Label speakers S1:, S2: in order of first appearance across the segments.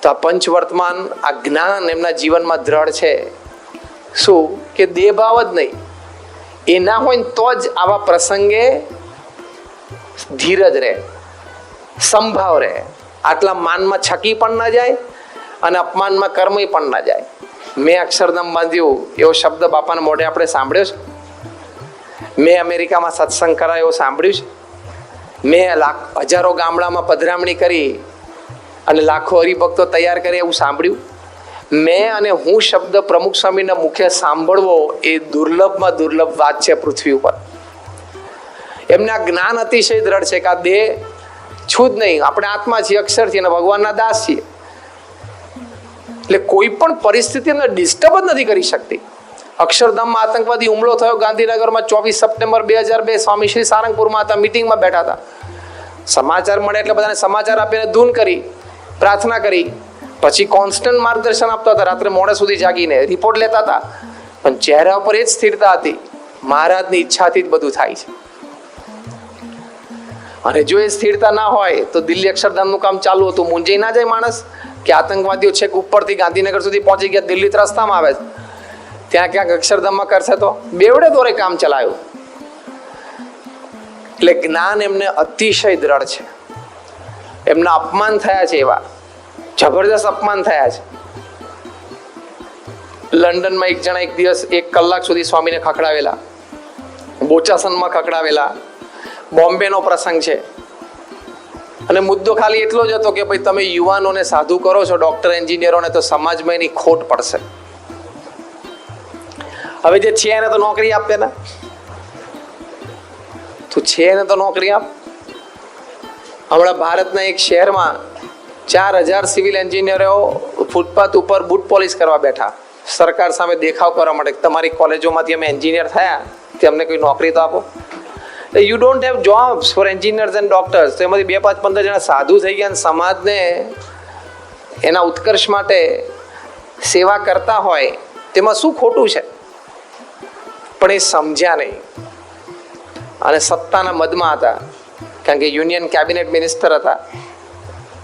S1: તો આ પંચવર્તમાન, આ જ્ઞાન એમના જીવનમાં દ્રઢ છે. શું કે દેહભાવ જ નહીં, એ ના હોય ને તો જ આવા પ્રસંગે ધીરજ રહે, સંભાવ રહે, આટલા માનમાં છકી પણ ના જાય અને અપમાનમાં કર્મય પણ ના જાય. મેં અક્ષરધામ બાંધ્યું એવો શબ્દ બાપાના મોઢે આપણે સાંભળ્યો છે. મેં અમેરિકામાં સત્સંગ કરાયો એવું સાંભળ્યું છે. મેં હજારો ગામડામાં પધરામણી કરી અને લાખો હરિભક્તો તૈયાર કરી એવું સાંભળ્યું. મેં અને હું શબ્દ પ્રમુખ સ્વામીના મુખે સાંભળવો એ દુર્લભમાં દુર્લભ વાત છે પૃથ્વી ઉપર. એમના જ્ઞાન અતિશય દ્રઢ છે કે આ દેહ છું જ નહીં, આપણે આત્મા છીએ, અક્ષર છીએ અને ભગવાનના દાસ છીએ. એટલે કોઈ પણ પરિસ્થિતિ એમને ડિસ્ટર્બ જ નથી કરી શકતી. અક્ષરધામમાં આતંકવાદી હુમલો થયો ગાંધીનગરમાં 24 સપ્ટેમ્બર 2002. સ્વામી શ્રી સારંગપુરમાં હતા, મિટિંગમાં બેઠા હતા. સમાચાર મળે એટલે બધાને સમાચાર આપીને ધૂન કરી, પ્રાર્થના કરી, પછી કોન્સ્ટન્ટ માર્ગદર્શન આપતા હતા. રાત્રે મોડે સુધી જાગીને રિપોર્ટ લેતા હતા, પણ ચહેરા ઉપર એ જ સ્થિરતા હતી. મહારાજની ઈચ્છાથી જ બધું થાય છે. અને જો એ સ્થિરતા ના હોય તો દિલ્હી અક્ષરધામનું કામ ચાલુ હતું. મૂંઝાઈ ના જાય માણસ કે આતંકવાદીઓ છેક ઉપરથી ગાંધીનગર સુધી પહોંચી ગયા, દિલ્હી રસ્તામાં આવે છે, ત્યાં ક્યાંક અક્ષરધામમાં કરશે તો બેવડે દોરે કામ ચલાવ્યું. એટલે જ્ઞાન એમને અતિશય દ્રઢ છે. એમના અપમાન થયા છે, એવા જબરદસ્ત અપમાન થયા છે. લંડનમાં એક જણા એક દિવસ 1 કલાક સુધી સ્વામીને ખખડાવેલા, બોચાસનમાં ખખડાવેલા. બોમ્બેનો પ્રસંગ છે અને મુદ્દો ખાલી એટલો જ હતો કે ભાઈ તમે યુવાનોને સાધુ કરો છો, ડોક્ટર એન્જિનિયરોને, તો સમાજમાં એની ખોટ પડશે. હવે જે છે એને તો નોકરી આપ દે ને, તું છે એને તો નોકરી આપ. હમણાં ભારતના એક શહેરમાં 4000 સિવિલ એન્જિનિયરો ફૂટપાથ ઉપર બૂટ પોલિશ કરવા બેઠા, સરકાર સામે દેખાવ કરવા માટે. તમારી કોલેજોમાંથી અમે એન્જિનિયર થયા, તે અમને કોઈ નોકરી તો આપો. You don't have jobs for engineers and doctors. તો એમાંથી 2, 5, 15 જણા સાધુ થઈ ગયા અને સમાજને એના ઉત્કર્ષ માટે સેવા કરતા હોય, તેમાં શું ખોટું છે? પણ એ સમજ્યા નહીં અને સત્તાના મદમાં હતા. કારણ કે યુનિયન કેબિનેટ મિનિસ્ટર હતા,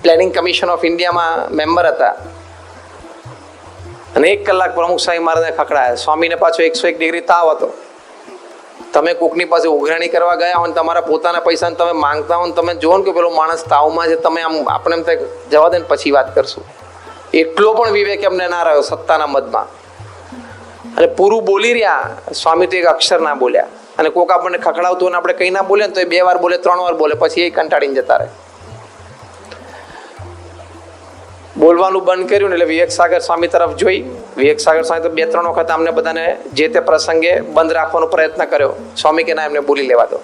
S1: પ્લાનિંગ કમિશન ઓફ ઇન્ડિયામાં મેમ્બર હતા, અને 1 કલાક પ્રમુખ સ્વામી મહારાજને ખખડાયા. સ્વામીને પાછો 101 ડિગ્રી તાવ હતો. તમે કોકની પાસે ઉઘરાણી કરવા ગયા હો ને તમારા પોતાના પૈસાને તમે માંગતા હો ને તમે જુઓ ને કે પેલો માણસ તાવમાં છે, તમે આમ આપણે એમ થાય જવા દે ને પછી વાત કરશું. એટલો પણ વિવેક એમને ના રહ્યો સત્તાના મદમાં. અને પૂરું બોલી રહ્યા, સ્વામી તો એક અક્ષર ના બોલ્યા. અને કોક આપણને ખખડાવતું હોય ને આપણે કંઈ ના બોલે ને તો એ 2 વાર બોલે, 3 વાર બોલે, પછી એ કંટાળીને જતા રહે. બોલવાનું બંધ કર્યું ને એટલે વિવેકસાગર સ્વામી તરફ જોઈ. વિવેકસાગર સ્વામી તો 2-3 વખત અમને બધાને જે તે પ્રસંગે બંધ રાખવાનો પ્રયત્ન કર્યો. સ્વામી કે ના, એમને બોલી લેવા દો.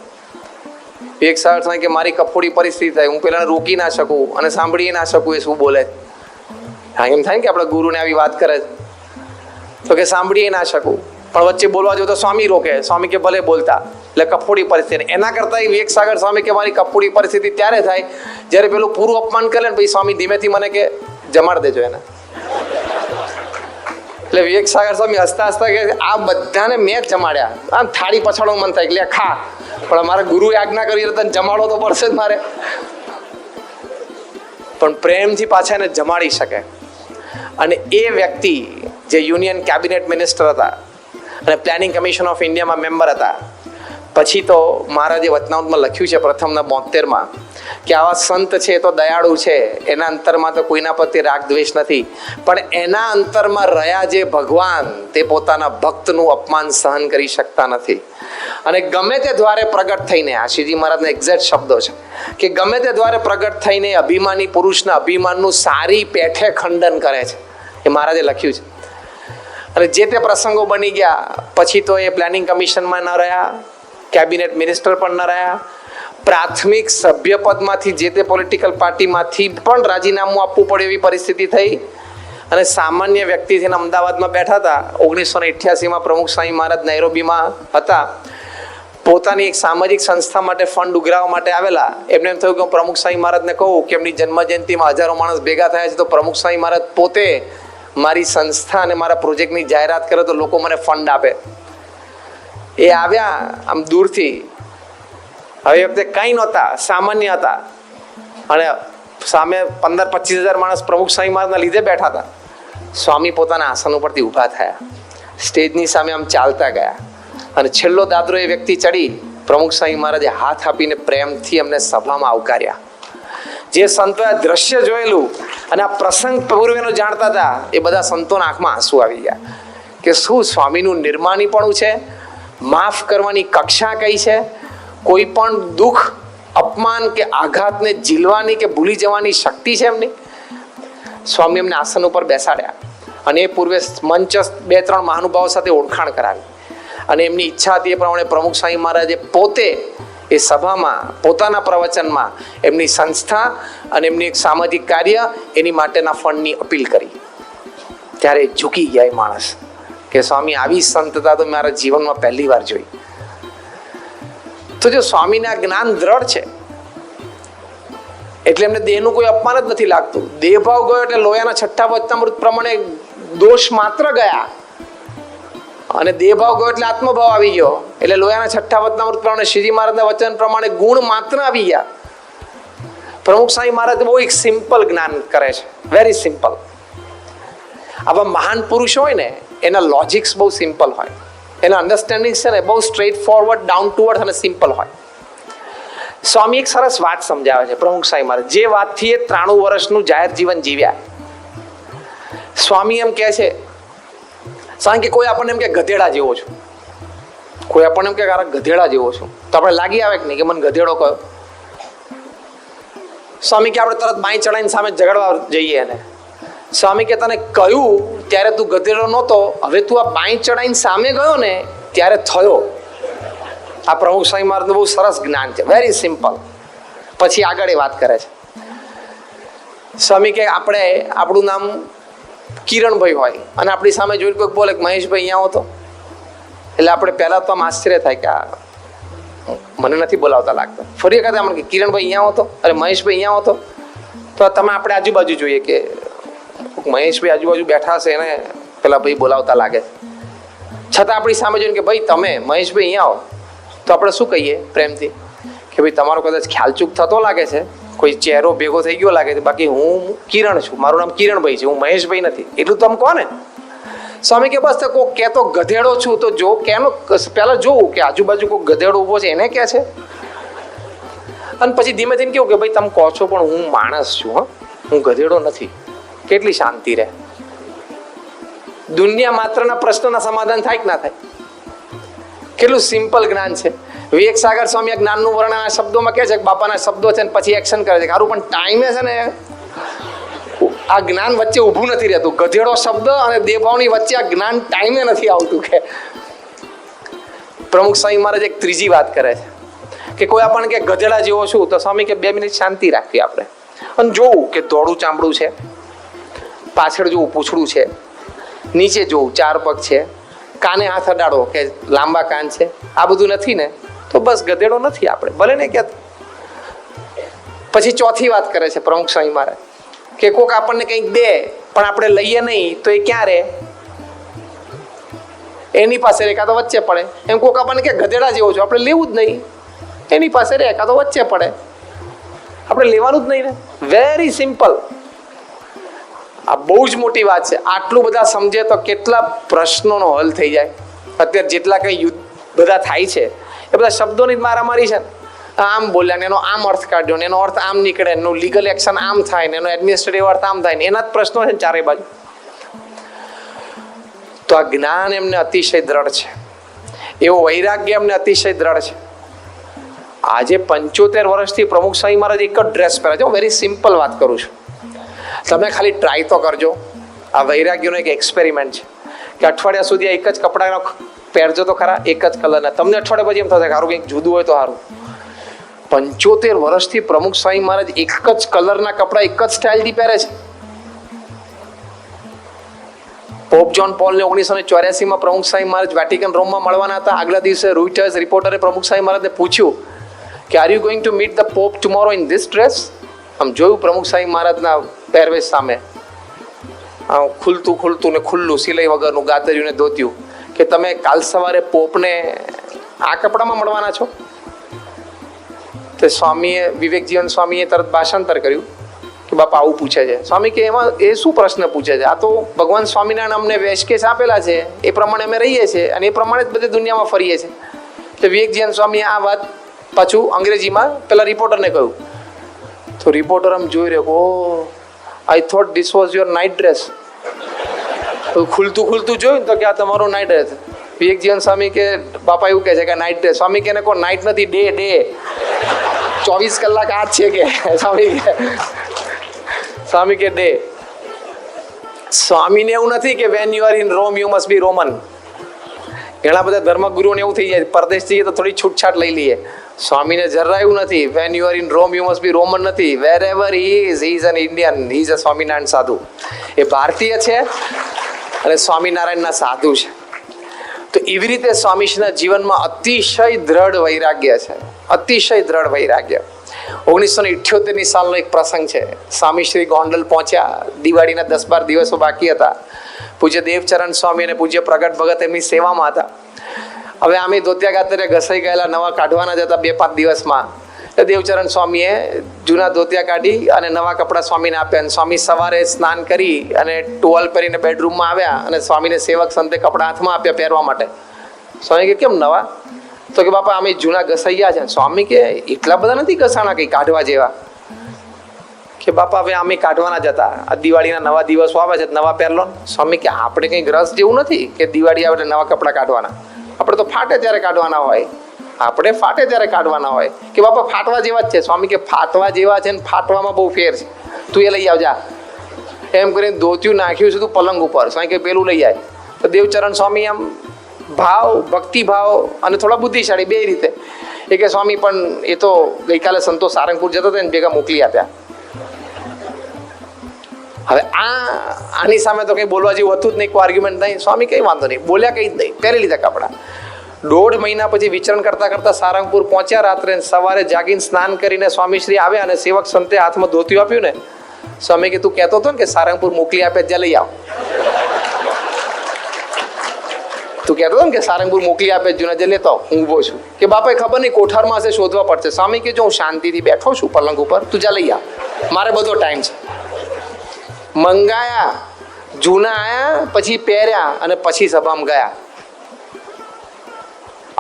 S1: વિવેકસાગર સ્વામી કે મારી કફોડી પરિસ્થિતિ થાય, હું પેલા રોકી ના શકું અને સાંભળી ના શકું એ શું બોલે. હા, એમ થાય કે આપણે ગુરુને આવી વાત કરે તો કે સાંભળી ના શકું, પણ વચ્ચે બોલવા જો તો સ્વામી રોકે. સ્વામી કે ભલે બોલતા. એટલે કફોડી પરિસ્થિતિ. એના કરતાં વિવેકસાગર સ્વામી કે મારી કફોડી પરિસ્થિતિ ત્યારે થાય જ્યારે પેલું પૂરું અપમાન કરે ને પછી સ્વામી ધીમેથી મને કે જમાડ દેજો એને. એટલે વિવેકસાગર સ્વામી હસતા હસતા કે આ બધાને મેં જ જમાડ્યા. આમ થાળી પછાડવાનું મન થાય એટલે ખા, પણ મારા ગુરુએ આજ્ઞા કરી તને જમાડવો તો પડશે જ મારે. પણ પ્રેમથી પાછા એને જમાડી શકે. અને એ વ્યક્તિ જે યુનિયન કેબિનેટ મિનિસ્ટર હતા અને પ્લાનિંગ કમિશન ઓફ ઇન્ડિયામાં મેમ્બર હતા, પછી તો મહારાજે વચનામૃતમાં લખ્યું છે પ્રથમના 72માં કે આવા સંત છે તો દયાળુ છે, એના અંતરમાં તો કોઈના પ્રત્યે રાગ દ્વેષ નથી, પણ એના અંતરમાં રહ્યા જે ભગવાન તે પોતાના ભક્તનું અપમાન સહન કરી શકતા નથી. અને ગમે તે દ્વારે પ્રગટ થઈને, આ શ્રીજી મહારાજના એક્ઝેક્ટ શબ્દો છે કે ગમે તે દ્વારે પ્રગટ થઈને અભિમાની પુરુષના અભિમાનનું સારી પેઠે ખંડન કરે છે. એ મહારાજે લખ્યું છે. અને જે તે પ્રસંગો બની ગયા પછી તો એ પ્લાનિંગ કમિશનમાં ન રહ્યા, કેબિનેટ મિનિસ્ટર પણ ન રહ્યા, પ્રાથમિક સભ્યપદમાંથી જે તે પોલિટિકલ પાર્ટીમાંથી પણ રાજીનામું આપવું પડે એવી પરિસ્થિતિ થઈ. અને સામાન્ય વ્યક્તિ થઈને અમદાવાદમાં બેઠા હતા. 1988માં પ્રમુખ સ્વામી મહારાજ નૈરોબીમાં હતા. પોતાની એક સામાજિક સંસ્થા માટે ફંડ ઉઘરાવવા માટે આવેલા. એમને એમ થયું કે હું પ્રમુખ સ્વામી મહારાજને કહું કે એમની જન્મજયંતિમાં હજારો માણસ ભેગા થયા છે, તો પ્રમુખ સ્વામી મહારાજ પોતે મારી સંસ્થા અને મારા પ્રોજેક્ટની જાહેરાત કરે તો લોકો મને ફંડ આપે. એ આવ્યા આમ દૂરથી. હવે વખતે કંઈ નહોતા, સામાન્ય હતા. અને સામે 15-25 હજાર માણસ પ્રમુખ સ્વામી મહારાજના લીધે બેઠા હતા. સ્વામી પોતાના આસન ઉપરથી ઊભા થયા, સ્ટેજની સામે આમ ચાલતા ગયા અને છેલ્લો દાદરો એ વ્યક્તિ ચડી પ્રમુખ સ્વામી મહારાજે હાથ આપીને પ્રેમથી અમને સભામાં આવકાર્યા. જે સંતોએ આ દ્રશ્ય જોયેલું અને આ પ્રસંગ પૂર્વેનો જાણતા હતા એ બધા સંતોના આંખમાં આંસુ આવી ગયા કે શું સ્વામીનું નિર્માણીપણું છે, માફ કરવાની કક્ષા કઈ છે, કોઈ પણ દુઃખ, અપમાન કે આઘાતને ઝીલવાની કે ભૂલી જવાની શક્તિ છે એમની. સ્વામી એમને આસન ઉપર બેસાડ્યા અને એ પૂર્વે મંચ 2-3 મહાનુભાવો સાથે ઓળખાણ કરાવી અને એમની ઈચ્છા હતી એ પ્રમાણે પ્રમુખ સ્વામી મહારાજે પોતે એ સભામાં પોતાના પ્રવચનમાં એમની સંસ્થા અને એમની એક સામાજિક કાર્ય એની માટેના ફંડની અપીલ કરી. ત્યારે ઝૂકી ગયા એ માણસ કે સ્વામી આવી સંતતા તો મારા જીવનમાં પહેલી વાર જોઈ. તો જો સ્વામીના જ્ઞાન દ્રઢ છે એટલે એમને દેહનું કોઈ અપમાન જ નથી લાગતું. દેહ ભાવ ગયો એટલે લોયાના છઠ્ઠા વચનામૃત પ્રમાણે દોષ માત્ર ગયા અને દેહ ભાવ ગયો એટલે આત્મભાવ આવી ગયો. એટલે લોયાના છઠ્ઠા વચનામૃત પ્રમાણે શ્રીજી મહારાજના વચન પ્રમાણે ગુણ માત્ર આવી ગયા. પ્રમુખ સ્વામી મહારાજ બહુ એક સિમ્પલ જ્ઞાન કરે છે, વેરી સિમ્પલ. આવા મહાન પુરુષો હોય ને એના લોજિક્સ બહુ સિમ્પલ હોય, એના અન્ડરસ્ટેન્ડિંગ છે ને બહુ straight forward, down to earth અને સિમ્પલ હોય. સ્વામી એક સરસ વાત સમજાવે છે પ્રમુખ સ્વામી મહારાજ, જે વાતથી એ 93 વર્ષનું જાહેર જીવન જીવ્યા. સ્વામી એમ કહે છે, સ્વામી કે કોઈ આપણને એમ કે ગધેડા જેવો છું, કોઈ આપણને એમ કે ગધેડા જેવો છું, તો આપણે લાગી આવે કે નહીં કે મને ગધેડો કયો? સ્વામી કે આપણે તરત બાઈ ચડાઈને સામે ઝઘડવા જઈએ એને. સ્વામી કે તને કહ્યું ત્યારે તું ગધેડો નહોતો, હવે તું આ બાઈ ચડાઈને સામે ગયો ને ત્યારે થયો. આ પ્રમુખ સ્વામી મહારાજનું બહુ સરસ જ્ઞાન છે, વેરી સિમ્પલ. પછી આગળ એ વાત કરે છે. સ્વામી કે આપણે આપણું નામ કિરણભાઈ હોય અને આપણી સામે જોઈને કોઈક બોલે કે મહેશભાઈ અહીંયા આવો તો, એટલે આપણે પહેલા તો આમ આશ્ચર્ય થાય કે આ મને નથી બોલાવતા લાગતા. ફરી વખત આપણે કે કિરણભાઈ અહીંયા આવો તો, અરે મહેશભાઈ અહીંયા આવો તો તમે આપણે આજુબાજુ જોઈએ કે મહેશભાઈ આજુબાજુ બેઠા છે એને પેલા ભાઈ બોલાવતા લાગે. છતાં આપણી સામે જોઈને કે ભાઈ તમે મહેશભાઈ અહીંયા આવો તો આપણે શું કહીએ પ્રેમથી કે ભાઈ તમારો કદાચ ખ્યાલચૂક થતો લાગે છે, કોઈ ચહેરો ભેગો થઈ ગયો લાગે છે, બાકી હું કિરણ છું, મારું નામ કિરણભાઈ છે, હું મહેશભાઈ નથી, એટલું તમે કહો ને. સ્વામી કે બસ તો કોઈ કહેતો ગધેડો છું તો જો કેનો પહેલા જોવું કે આજુબાજુ કોઈ ગધેડો ઊભો છે એને કહે છે, અને પછી ધીમે ધીમે કેવું કે ભાઈ તમે કહો છો પણ હું માણસ છું, હા હું ગધેડો નથી. કેટલી શાંતિ રહે. દુનિયા માત્રના પ્રશ્નના સમાધાન થાય કે ના થાય? કેટલું સિમ્પલ જ્ઞાન છે. વિવેક સાગર સ્વામી આ જ્ઞાનનું વર્ણન આ શબ્દોમાં કહે છે કે બાપાના શબ્દો છે ને પછી એક્શન કરે છે. સારું પણ ટાઈમે છે ને આ જ્ઞાન વચ્ચે ઊભું નથી રહેતું. ગધેડો શબ્દ અને દેવભાવની વચ્ચે આ જ્ઞાન ટાઈમે નથી આવતું. કે પ્રમુખ સ્વામી મહારાજ એક ત્રીજી વાત કરે છે કે કોઈ આપણને કે ગધેડા જેવો છું તો સ્વામી કે 2 મિનિટ શાંતિ રાખવી આપણે અને જોવું કે ધોળું ચામડું છે, પાછળ જોવું પૂંછડું છે, નીચે જોવું 4 પગ છે, કાને હાથ અડાડો કે લાંબા કાન છે, આ બધું નથી ને તો બસ ગધેડો નથી આપણે, ભલે ને કે. પછી ચોથી વાત કરે છે પ્રમુખ સ્વામી મહારાજ કે કોક આપણને કંઈક દે પણ આપણે લઈએ નહીં તો એ ક્યાં રહે? એની પાસે રહે કાં તો વચ્ચે પડે. એમ કોક આપણને કે ગધેડા જેવો છો, આપણે લેવું જ નહીં, એની પાસે રહે કાં તો વચ્ચે પડે, આપણે લેવાનું જ નહીં ને. Very simple. આ બહુ જ મોટી વાત છે. આટલું બધા સમજે તો કેટલા પ્રશ્નોનો હલ થઈ જાય. અત્યારે જેટલા કંઈ યુદ્ધ બધા થાય છે એ બધા શબ્દોની જ મારામારી છે ને. આમ બોલ્યા ને એનો આમ અર્થ કાઢ્યો ને એનો અર્થ આમ નીકળે, એનું લીગલ એક્શન આમ થાય ને એનો એડમિનિસ્ટ્રેટિવ અર્થ આમ થાય ને એના જ પ્રશ્નો છે ચારે બાજુ. તો આ જ્ઞાન એમને અતિશય દ્રઢ છે, એવો વૈરાગ્ય એમને અતિશય દ્રઢ છે. આજે 75 વર્ષથી પ્રમુખ સ્વામી મહારાજ એક જ ડ્રેસ પહેરે છે. હું વેરી સિમ્પલ વાત કરું છું, તમે ખાલી ટ્રાય તો કરજો. આ વૈરાગ્યનો એક એક્સપેરિમેન્ટ છે કે અઠવાડિયા સુધી એક જ કપડાનો પહેરજો તો ખરા, એક જ કલરના. તમને અઠવાડિયા પછી એમ થશે કે સારું કંઈક જુદું હોય તો સારું. 75 વર્ષથી પ્રમુખ સ્વામી મહારાજ એક જ કલરના કપડા એક જ સ્ટાઇલથી પહેરે છે. પોપ જોન પોલને 1984માં પ્રમુખ સ્વામી મહારાજ વેટિકન રોમમાં મળવાના હતા. આગલા દિવસે રોઇટર્સ રિપોર્ટરે પ્રમુખ સ્વામી મહારાજને પૂછ્યું કે are you going to meet the pop tomorrow in this dress? આમ જોયું પ્રમુખ સ્વામી મહારાજના પહેરવેશ સામે, ખુલતું ને ખુલ્લું સિલાઈ વગરનું ગાતર્યું ને ધોત્યું, કે તમે કાલ સવારે પોપને આ કપડામાં મળવાના છો? તો સ્વામીએ, વિવેકજીવન સ્વામીએ તરત ભાષાંતર કર્યું કે બાપા આવું પૂછે છે. સ્વામી કે એમાં એ શું પ્રશ્ન પૂછે છે? આ તો ભગવાન સ્વામિનારાયણ અમને વેશકેશ આપેલા છે, એ પ્રમાણે અમે રહીએ છીએ અને એ પ્રમાણે જ બધી દુનિયામાં ફરીએ છીએ. તો વિવેકજીન સ્વામીએ આ વાત પાછું અંગ્રેજીમાં પેલા રિપોર્ટરને કહ્યું. તો રિપોર્ટર આમ જોઈ રહ્યો, oh I thought this was your night dress. ખુલતું જોયું તો કે આ તમારો નાઇટ ડ્રેસ. વિવેકજીવન સ્વામી કે બાપા એવું કહે છે કે નાઇટ ડ્રેસ. સ્વામી કે કોઈ નાઇટ નથી, ડે 24 કલાક આ જ છે કે સ્વામી કે ડે. સ્વામીને એવું નથી કે when you are in Rome you must be Roman. ઘણા બધા ધર્મગુરુઓને એવું થઈ જાય, પરદેશ જઈએ તો થોડી છૂટછાટ લઈ લઈએ. સ્વામીને જરા એવું નથી, when you are in Rome you must be Roman નથી. Wherever he is an Indian, he is a Swaminarayan sadhu. એ ભારતીય છે અને સ્વામિનારાયણના સાધુ છે. તો એવી રીતે સ્વામીશ્રીના જીવનમાં અતિશય દ્રઢ વૈરાગ્ય છે, અતિશય દ્રઢ વૈરાગ્ય. 1978 સાલનો એક પ્રસંગ છે. સ્વામીશ્રી ગોંડલ પહોંચ્યા, દિવાળીના 10-12 દિવસો બાકી હતા. પૂજ્ય દેવચરણ સ્વામી અને પૂજ્ય પ્રગટ ભગત એમની સેવામાં હતા. હવે આમે ધોતિયા ગાત્રે ઘસાઈ ગયેલા, નવા કાઢવાના જ હતા 2-5 દિવસમાં. દેવચરણ સ્વામીએ જૂના ધોતિયા કાઢી અને નવા કપડાં સ્વામીને આપ્યા. અને સ્વામી સવારે સ્નાન કરી અને ટોવલ પહેરીને બેડરૂમમાં આવ્યા અને સ્વામીને સેવક સંતે કપડાં હાથમાં આપ્યા પહેરવા માટે. સ્વામી કે કેમ નવા? તો કે બાપા અમે જૂના ઘસાઈયા છે. સ્વામી કે એટલા બધા નથી ઘસાણા કંઈ કાઢવા જેવા. કે બાપા હવે અમે કાઢવાના જ હતા, આ દિવાળીના નવા દિવસો આવે છે, નવા પહેરલો. સ્વામી કે આપણે કંઈક રસ જેવું નથી કે દિવાળી આવે એટલે નવા કપડાં કાઢવાના. આપણે તો ફાટે ત્યારે કાઢવાના હોય, આપણે ફાટે ત્યારે કાઢવાના હોય. કે બાપા ફાટવા જેવા જ છે. સ્વામી કે ફાટવા જેવા છે ને ફાટવામાં બહુ ફેર છે, તું એ લઈ આવજા. એમ કરીને ધોતિયું નાખ્યું છે તું પલંગ ઉપર. સ્વામી કે પેલું લઈ આવે. તો દેવચરણ સ્વામી આમ ભાવ, ભક્તિભાવ અને થોડા બુદ્ધિશાળી બે રીતે એ કે સ્વામી પણ એ તો ગઈકાલે સંતો સારંગપુર જતો હતો ને ભેગા મોકલી આપ્યા. હવે આની સામે તો કંઈ બોલવા જેવું હતું જ નહીં, કોઈ આર્ગ્યુમેન્ટ નહીં. સ્વામી કંઈ વાંધો નહીં, બોલ્યા કંઈ જ નહીં, પહેરી લીધા કપડાં. 1.5 મહિના પછી વિચરણ કરતા કરતા સારંગપુર પહોંચ્યા. રાત્રે સવારે જાગીને સ્નાન કરીને સ્વામીશ્રી આવ્યા અને સેવક સંતે હાથમાં ધોતિયું આપ્યું ને. સ્વામી કે તું કહેતો હતો ને કે સારંગપુર મોકલી આપે, જ્યાં લઈ આવ. તું કહેતો હતો ને કે સારંગપુર મોકલી આપે, જૂના જે લેતો હું ઊભો છું. કે બાપા ખબર નહીં કોઠારમાં હશે, શોધવા પડશે. સ્વામી કે જો હું શાંતિથી બેઠો છું પલંગ ઉપર, તું જા લઈ આવ, મારે બધો ટાઈમ છે. મંગાયા, જૂના આયા, પછી પહેર્યા અને પછી સભામાં ગયા.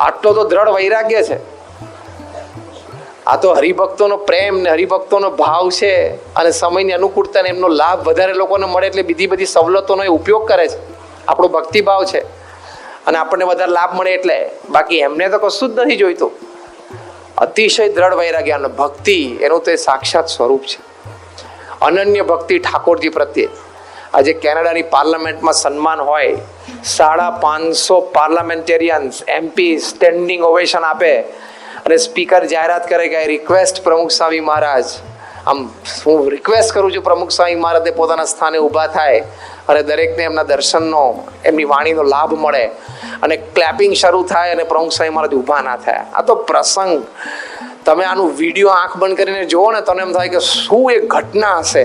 S1: આટલો તો દ્રઢ વૈરાગ્ય છે. આ તો હરિભક્તોનો પ્રેમ ને હરિભક્તોનો ભાવ છે અને સમયની અનુકૂળતા ને એમનો લાભ વધારે લોકોને મળે એટલે બીજી બધી સવલતોનો એ ઉપયોગ કરે છે. આપણો ભક્તિભાવ છે અને આપણને વધારે લાભ મળે એટલે. બાકી એમને તો કશું જ નથી જોઈતું. અતિશય દ્રઢ વૈરાગ્ય અને ભક્તિ એનું તો એ સાક્ષાત સ્વરૂપ છે. અનન્ય ભક્તિ ઠાકોરજી પ્રત્યે. આજે કેનેડાની પાર્લામેન્ટમાં સન્માન હોય, 550 પાર્લામેન્ટેરિયન્સ MP સ્ટેન્ડિંગ ઓવેશન આપે અને સ્પીકર જાહેરાત કરે કે આઈ રિક્વેસ્ટ પ્રમુખ સ્વામી મહારાજ. આમ હું રિક્વેસ્ટ કરું છું પ્રમુખ સ્વામી મહારાજે પોતાના સ્થાને ઊભા થાય અને દરેકને એમના દર્શનનો, એમની વાણીનો લાભ મળે અને ક્લેપિંગ શરૂ થાય અને પ્રમુખ સ્વામી મહારાજ ઊભા ના થાય. આ તો પ્રસંગ. તમે આનું વિડીયો આંખ બંધ કરીને જુઓ ને તમને એમ થાય કે શું એ ઘટના હશે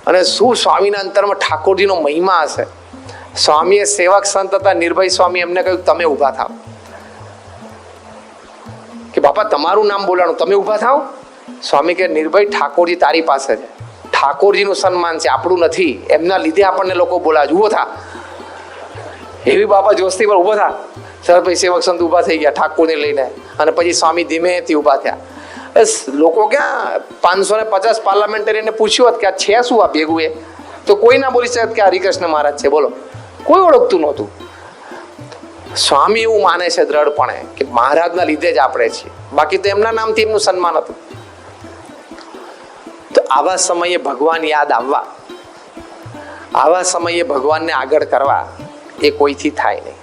S1: અને શું સ્વામીના અંતરમાં ઠાકોરજીનો મહિમા હશે. સ્વામીએ સેવક સંત હતા નિર્ભય સ્વામી, એમને કહ્યું તમે ઊભા થાવ. કે બાપા તમારું નામ બોલાણું, તમે ઊભા થાવ. સ્વામી કે નિર્ભય ઠાકોરજી તારી પાસે છે, ઠાકોરજીનું સન્માન છે, આપણું નથી. એમના લીધે આપણને લોકો બોલાવે. ઊભો થા. એવી બાપા જોસ્તી પર ઊભો થા. સર ભાઈ સેવક સંત ઊભા થઈ ગયા ઠાકોરને લઈને અને પછી સ્વામી ધીમેથી ઊભા થયા. બસ લોકો ક્યાં 550 પાર્લામેન્ટેરિયનને પૂછ્યું હોત કે આ છે શું આ ભેગું, એ તો કોઈ ના બોલી શકત કે આ હરિકૃષ્ણ મહારાજ છે. બોલો, કોઈ ઓળખતું નહોતું. સ્વામી એવું માને છે દ્રઢપણે કે મહારાજના લીધે જ આપણે છીએ, બાકી તો એમના નામથી એમનું સન્માન હતું. તો આવા સમયે ભગવાન યાદ આવવા, આવા સમયે ભગવાનને આગળ કરવા એ કોઈથી થાય નહીં.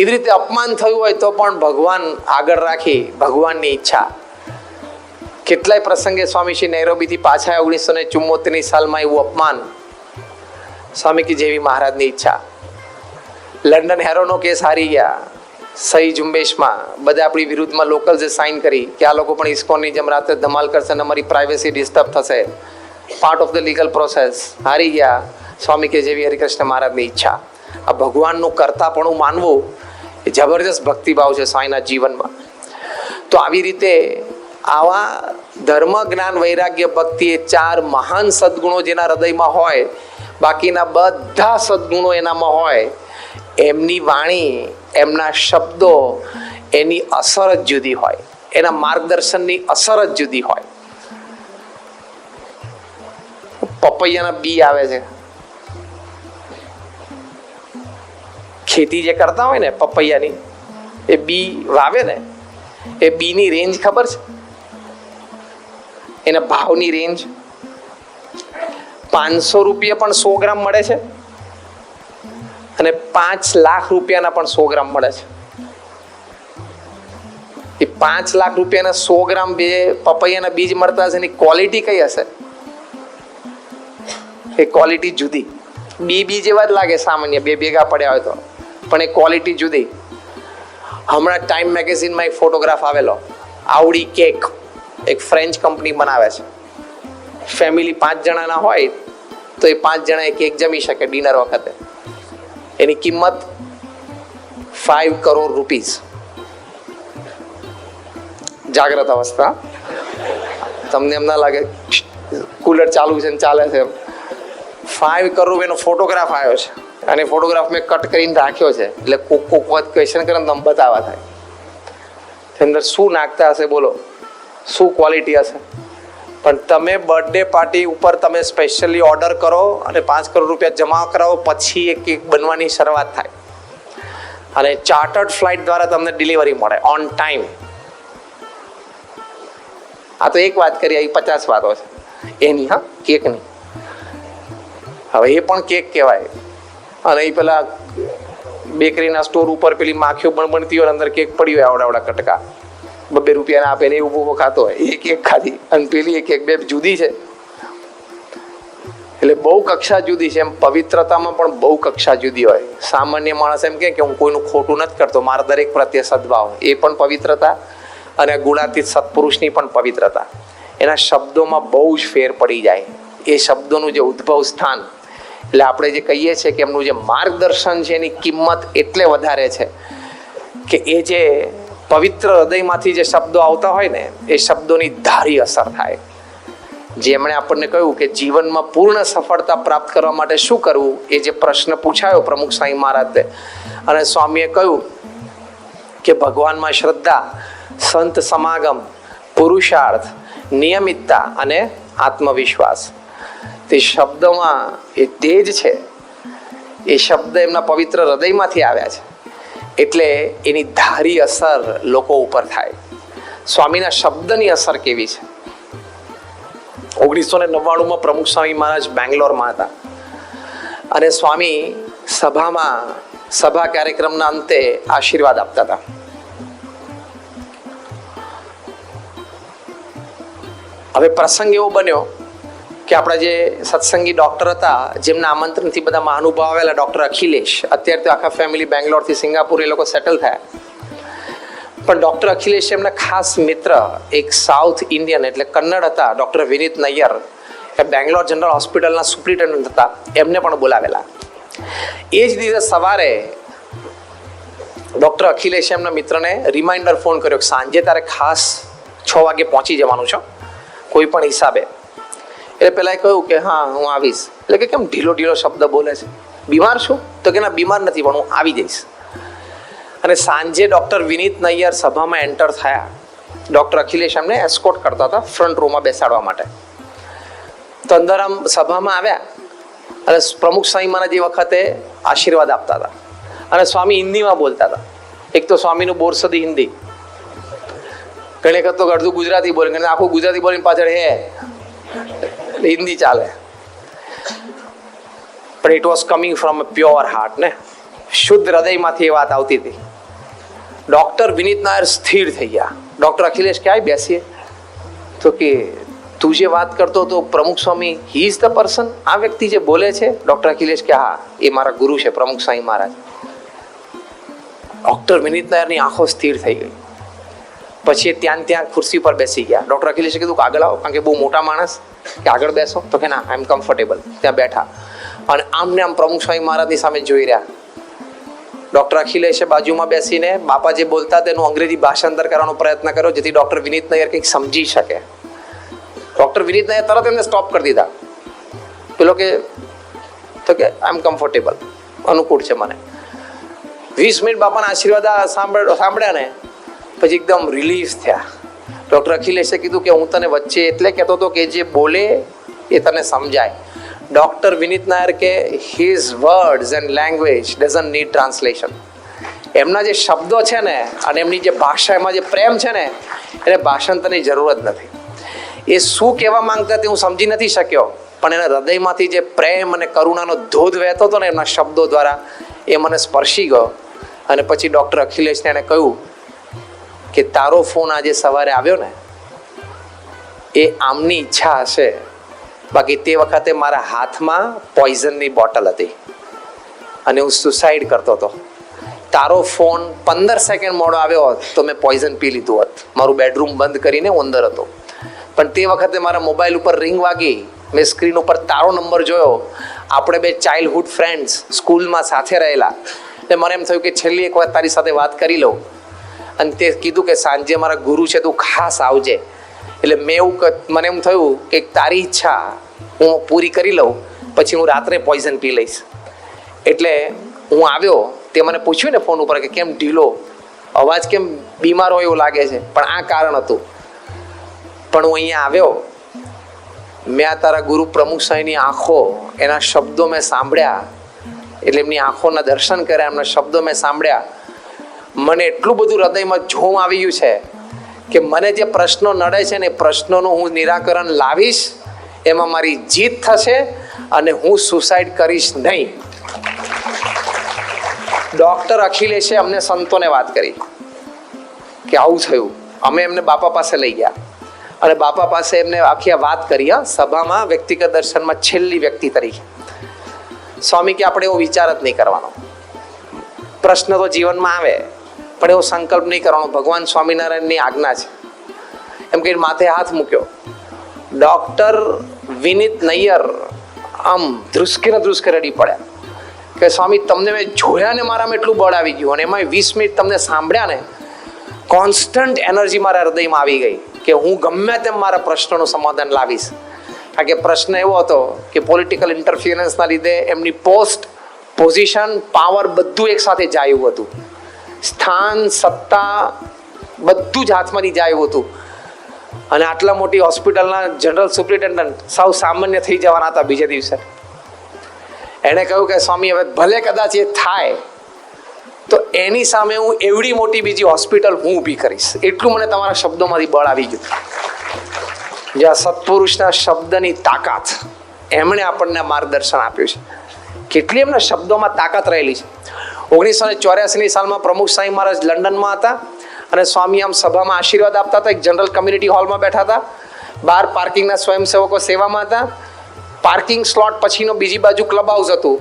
S1: એવી રીતે અપમાન થયું હોય તો પણ ભગવાન આગળ રાખી, ભગવાનની ઈચ્છા. કેટલાય પ્રસંગે સ્વામી શ્રી નૈરોબીથી પાછા 1974 સાલમાં એવું અપમાન. સ્વામી કી જેવી મહારાજની ઈચ્છા. લંડન હેરોનો કેસ હારી ગયા. સહી ઝુંબેશમાં બધા આપણી વિરુદ્ધમાં લોકલ્સે સાઇન કરી કે આ લોકો પણ ઇસ્કોનની જેમ રાત્રે ધમાલ કરશે અને અમારી પ્રાઇવેસી ડિસ્ટર્બ થશે. Part of the legal process. હારી ગયા. સ્વામી કે જેવી હરિકૃષ્ણ મહારાજની ઈચ્છા. આ ભગવાનનું કરતાપણું માનવું એ જબરજસ્ત ભક્તિભાવ છે સ્વામીના જીવનમાં. તો આવી રીતે આવા ધર્મ, જ્ઞાન, વૈરાગ્ય, ભક્તિ એ 4 મહાન સદગુણો જેના હૃદયમાં હોય, બાકીના બધા સદગુણો એનામાં હોય, એમની વાણી, એમના શબ્દો, એની અસર જ જુદી હોય, એના માર્ગદર્શનની અસર જ જુદી હોય. પપૈયાના બી આવે છે, ખેતી જે કરતા હોય ને પપૈયાની, એ બી વાવે ને, એ બીની રેન્જ ખબર છે? એના ભાવની રેન્જ 500 રૂપિયા પણ 100 ગ્રામ મળે છે અને 5 લાખ રૂપિયાના પણ 100 ગ્રામ મળે છે. એ 5 લાખ રૂપિયાના 100 ગ્રામ બે પપૈયાના બીજ મળતા હશે, એની ક્વોલિટી કઈ હશે? એ ક્વોલિટી જુદી. બી જેવા જ લાગે સામાન્ય, બે ભેગા પડ્યા હોય તો, પણ એ ક્વોલિટી જુદી. હમણાં ટાઈમ મેગેઝિનમાં એક ફોટોગ્રાફ આવેલો, આવડી કેક, એક ફ્રેન્ચ કંપની બનાવે છે. ફેમિલી 5 જણાના હોય તો એ 5 જણા એક કેક જમી શકે ડિનર વખતે. એની કિંમત 5 કરોડ રૂપીસ. જાગ્રત અવસ્થા, તમને એમ ના લાગે કુલર ચાલુ છે ને ચાલે છે. 5 કરોડ એનો ફોટોગ્રાફ આવ્યો છે અને ફોટોગ્રાફ મેં કટ કરીને રાખ્યો છે, એટલે કોક વાત ક્વેશ્ચન કરે ને તમે બતાવવા થાય. અંદર શું નાખતા હશે બોલો, શું ક્વોલિટી હશે? પણ તમે બર્થડે પાર્ટી ઉપર તમે સ્પેશિયલી ઓર્ડર કરો અને 5 કરોડ રૂપિયા જમા કરાવો, પછી એ કેક બનવાની શરૂઆત થાય અને ચાર્ટર્ડ ફ્લાઇટ દ્વારા તમને ડિલિવરી મળે ઓન ટાઈમ. આ તો એક વાત કરી, આવી 50 વાતો છે એની, હા, કેકની. હવે એ પણ કેક કહેવાય અને એ પેલા બેકરીના સ્ટોર ઉપર પેલી માખીઓ બનતી હોય, અંદર કેક પડી હોય આવડા કટકા, 2 રૂપિયાના આપે ને એ ઊભો ખાતો હોય, એ કેક ખાધી અને પેલી એ કેક, બે જુદી છે. એટલે બહુ કક્ષા જુદી છે. એમ પવિત્રતામાં પણ બહુ કક્ષા જુદી હોય. સામાન્ય માણસ એમ કે હું કોઈનું ખોટું નથી કરતો, મારા દરેક પ્રત્યે સદભાવ, એ પણ પવિત્રતા. અને ગુણાતીત સત્પુરુષની પણ પવિત્રતા. એના શબ્દોમાં બહુ જ ફેર પડી જાય. એ શબ્દોનું જે ઉદ્ભવ સ્થાન, એટલે આપણે જે કહીએ છીએ કે એમનું જે માર્ગદર્શન છે એની કિંમત એટલે વધારે છે કે એ જે પવિત્ર હૃદયમાંથી જે શબ્દો આવતા હોય ને, એ શબ્દોની ધારી અસર થાય. જેમણે આપણને કહ્યું કે જીવનમાં પૂર્ણ સફળતા પ્રાપ્ત કરવા માટે શું કરવું, એ જે પ્રશ્ન પૂછાયો પ્રમુખ સ્વામી મહારાજે, અને સ્વામીએ કહ્યું કે ભગવાનમાં શ્રદ્ધા, સંત સમાગમ, પુરુષાર્થ, નિયમિતતા અને આત્મવિશ્વાસ. તે શબ્દમાં એ તેજ છે, એ શબ્દ એમના પવિત્ર હૃદયમાંથી આવ્યા છે, એટલે એની ધારી અસર લોકો ઉપર થાય. સ્વામીના શબ્દની અસર કેવી છે? 1999માં પ્રમુખ સ્વામી મહારાજ બેંગ્લોરમાં હતા અને સ્વામી સભા કાર્યક્રમના અંતે આશીર્વાદ આપતા હતા. હવે પ્રસંગ એવો બન્યો કે આપણા જે સત્સંગી ડૉક્ટર હતા, જેમના આમંત્રણથી બધા મહાનુભાવ આવેલા, ડૉક્ટર અખિલેશ, અત્યારે તો આખા ફેમિલી બેંગ્લોરથી સિંગાપુર એ લોકો સેટલ થયા, પણ ડૉક્ટર અખિલેશ એમના ખાસ મિત્ર, એક સાઉથ ઇન્ડિયન એટલે કન્નડ હતા, ડૉક્ટર વિનીત નૈયર, એ બેંગ્લોર જનરલ હોસ્પિટલના સુપ્રિન્ટેન્ડન્ટ હતા, એમને પણ બોલાવેલા. એ જ દિવસે સવારે ડૉક્ટર અખિલેશ એમના મિત્રને રિમાઇન્ડર ફોન કર્યો કે સાંજે તારે ખાસ 6 વાગે પહોંચી જવાનું છે કોઈ પણ હિસાબે. એટલે પેલા કહ્યું કે હા હું આવીશ. એટલે કે કેમ ઢીલો શબ્દ બોલે છે, બીમાર છું? તો કે ના બીમાર નથી, પણ હું આવી જઈશ. અને સાંજે ડૉક્ટર વિનીત નૈયર સભામાં એન્ટર થયા. ડૉક્ટર અખિલેશ એમને એસ્કોર્ટ કરતા હતા ફ્રન્ટ રોમાં બેસાડવા માટે. તો અંદર આમ સભામાં આવ્યા અને પ્રમુખ સ્વામી મહારાજ એ વખતે આશીર્વાદ આપતા હતા અને સ્વામી હિન્દીમાં બોલતા હતા. એક તો સ્વામીનું બોરસદી હિન્દી, ઘણી વખત તો અડધું ગુજરાતી બોલે, આખું ગુજરાતી બોલીને પાછળ હિન્દી ચાલે. પણ it was coming from a pure heart ને, શુદ્ધ હૃદયમાંથી એ વાત આવતી હતી. ડૉક્ટર વિનીત નાયર સ્થિર થઈ ગયા. ડૉક્ટર અખિલેશ ક્યાંય બેસીએ તો કે તું જે વાત કરતો હતો પ્રમુખ સ્વામી, હી ઇઝ ધ પર્સન, આ વ્યક્તિ જે બોલે છે? ડૉક્ટર અખિલેશ કે હા, એ મારા ગુરુ છે પ્રમુખ સ્વામી મહારાજ. ડૉક્ટર વિનીત નાયરની આંખો સ્થિર થઈ ગઈ. પછી ત્યાં ખુરશી પર બેસી ગયા. ડૉક્ટર અખિલેશે કીધું કે આગળ આવો, કારણ કે બહુ મોટા માણસ, કે આગળ બેસો. તો કે ના, આઈ એમ કમ્ફર્ટેબલ. ત્યાં બેઠા અને આમને આમ પ્રમુખ સ્વામી મહારાજની સામે જોઈ રહ્યા. ડૉક્ટર અખિલેશે બાજુમાં બેસીને બાપા જે બોલતા તેનું અંગ્રેજી ભાષાંતર કરવાનો પ્રયત્ન કર્યો, જેથી ડૉક્ટર વિનીત નૈયર કંઈક સમજી શકે. ડૉક્ટર વિનીત નૈયર તરત એમને સ્ટોપ કરી દીધા. પેલો કે આઈ એમ કમ્ફર્ટેબલ, અનુકૂળ છે મને. 20 મિનિટ બાપાના આશીર્વાદ સાંભળ્યા ને પછી એકદમ રિલીફ થયા. ડૉક્ટર અખિલેશે કીધું કે હું તને વચ્ચે એટલે કહેતો હતો કે જે બોલે એ તને સમજાય. ડૉક્ટર વિનીત નાયર કે his words and language doesn't need translation. એમના જે શબ્દો છે ને અને એમની જે ભાષા, એમાં જે પ્રેમ છે ને, એને ભાષાંતરની જરૂર જ નથી. એ શું કહેવા માંગતા તે હું સમજી નથી શક્યો, પણ એના હૃદયમાંથી જે પ્રેમ અને કરુણાનો ધોધ વહેતો હતો ને એમના શબ્દો દ્વારા, એ મને સ્પર્શી ગયો. અને પછી ડૉક્ટર અખિલેશને એણે કહ્યું કે તારો ફોન આજે સવારે આવ્યો ને એ આમની ઈચ્છા હશે, બાકી તે વખતે મારા હાથમાં પોઈઝનની બોટલ હતી અને હું સુસાઇડ કરતો હતો. તારો ફોન 15 સેકન્ડ મોડો આવ્યો હોત તો મેં પોઈઝન પી લીધું હોત. મારું બેડરૂમ બંધ કરીને હું અંદર હતો, પણ તે વખતે મારા મોબાઈલ ઉપર રિંગ વાગી, મેં સ્ક્રીન ઉપર તારો નંબર જોયો. આપણે બે ચાઇલ્ડહુડ ફ્રેન્ડ્સ, સ્કૂલમાં સાથે રહેલા, એટલે મને એમ થયું કે છેલ્લી એક વાર તારી સાથે વાત કરી લઉં. અને તે કીધું કે સાંજે મારા ગુરુ છે, તું ખાસ આવજે. એટલે મને એમ થયું કે તારી ઈચ્છા હું પૂરી કરી લઉં, પછી હું રાત્રે પોઈઝન પી લઈશ. એટલે હું આવ્યો. તે મને પૂછ્યું ને ફોન ઉપર કે કેમ ઢીલો અવાજ, કેમ બીમાર હોય એવું લાગે છે, પણ આ કારણ હતું. પણ હું અહીંયા આવ્યો, મેં આ તારા ગુરુ પ્રમુખ સાંઈની આંખો, એના શબ્દો મેં સાંભળ્યા. એટલે એમની આંખોના દર્શન કર્યા, એમના શબ્દો મેં સાંભળ્યા. મને એટલું બધું હૃદયમાં જોમ આવી ગયું છે કે મને જે પ્રશ્નો નડે છે ને એ પ્રશ્નોનું હું નિરાકરણ લાવીશ, એમાં મારી જીત થશે અને હું સુસાઇડ કરીશ નહીં. ડૉક્ટર અખિલેશે અમને સંતોને વાત કરી કે આવું થયું. અમે એમને બાપા પાસે લઈ ગયા અને બાપા પાસે એમને આખી વાત કરી. સભામાં વ્યક્તિગત દર્શનમાં છેલ્લી વ્યક્તિ તરીકે. સ્વામી કે આપણે એવો વિચાર જ નહીં કરવાનો. પ્રશ્ન તો જીવનમાં આવે, પણ એવો સંકલ્પ નહીં કરવાનો. ભગવાન સ્વામિનારાયણની આજ્ઞા છે. એમ કહીને માથે હાથ મૂક્યો. ડૉક્ટર વિનીત નૈયર આમ ધ્રુસકે રડી પડ્યા કે સ્વામી તમને મેં જોયા ને મારામાં એટલું બળ આવી ગયું, અને એમાં 20 મિનિટ તમને સાંભળ્યા ને, કોન્સ્ટન્ટ એનર્જી મારા હૃદયમાં આવી ગઈ કે હું ગમે તેમ મારા પ્રશ્નોનું સમાધાન લાવીશ. કારણ કે પ્રશ્ન એવો હતો કે પોલિટિકલ ઇન્ટરફિયરન્સના લીધે એમની પોસ્ટ, પોઝિશન, પાવર બધું એકસાથે જાયું હતું. સ્થાન, સત્તા બધું જ હાથમાંથી જાયું હતું. અને આટલા મોટી હોસ્પિટલના જનરલ સુપ્રિન્ટેન્ડન્ટ સાવ સામાન્ય થઈ જવાના હતા બીજે દિવસે. એણે કહ્યું કે સ્વામી હવે ભલે કદાચ એ થાય તો એની સામે હું એવડી મોટી બીજી હોસ્પિટલ હું ઊભી કરીશ. એટલું મને તમારા શબ્દોમાંથી બળ આવી ગયું. જે આ સત્પુરુષના શબ્દની તાકાત, એમણે આપણને માર્ગદર્શન આપ્યું છે. કેટલી એમના શબ્દોમાં તાકાત રહેલી છે. 1984ની સાલમાં પ્રમુખ સાંઈ મહારાજ લંડનમાં હતા અને સ્વામી આમ સભામાં આશીર્વાદ આપતા હતા. એક જનરલ કમ્યુનિટી હોલમાં બેઠા હતા. બહાર પાર્કિંગના સ્વયંસેવકો સેવામાં હતા. પાર્કિંગ સ્લોટ પછીનો બીજી બાજુ ક્લબ હાઉસ હતું.